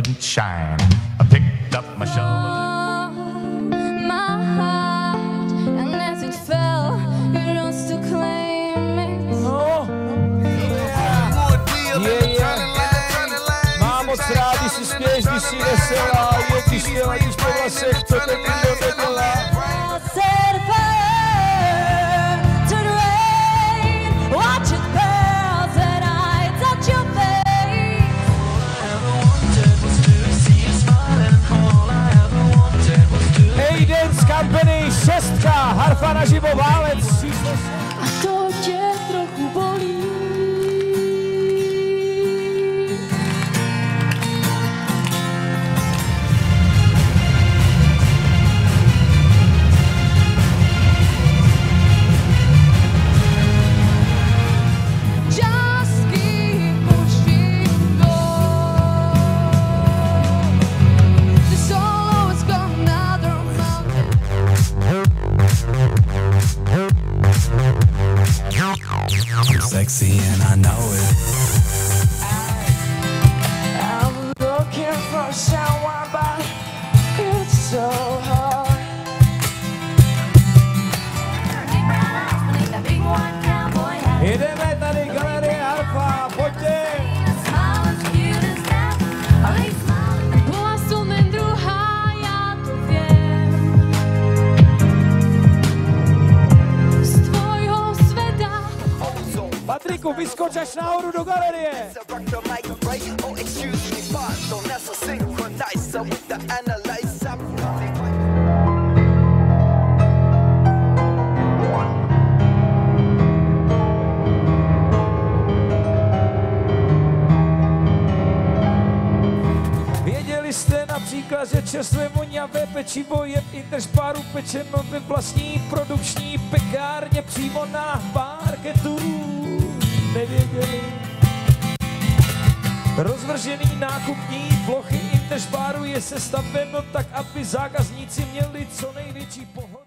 didn't shine. I picked up my shovel. My heart, and as it fell, you rose to claim it. Mám moc rád, když si směješ, když si veselá, je ti směla, když po vlasech, co ten nikdo nedělá. Watch it burn when I touch your face. Hey, Dance Company, 6, harfa naživo, válec, číslo. A to tě trochu bolí. Sexy and I know it. I'm looking for someone, but it's so hard. Jdeme tady, galerie Harfa, pojďte! Byla som jen druhá, já to viem. Z tvojho sveta. Patriku, vyskoč až nahoru do galerie! Věděli jste například, že čerstvé voňavé pečivo je v Interspáru pečeno ve vlastní produkční pekárně přímo na parketu? Nevěděli. Rozvržený nákupní plochy Interspáru je sestaveno tak, aby zákazníci měli co největší pohodu.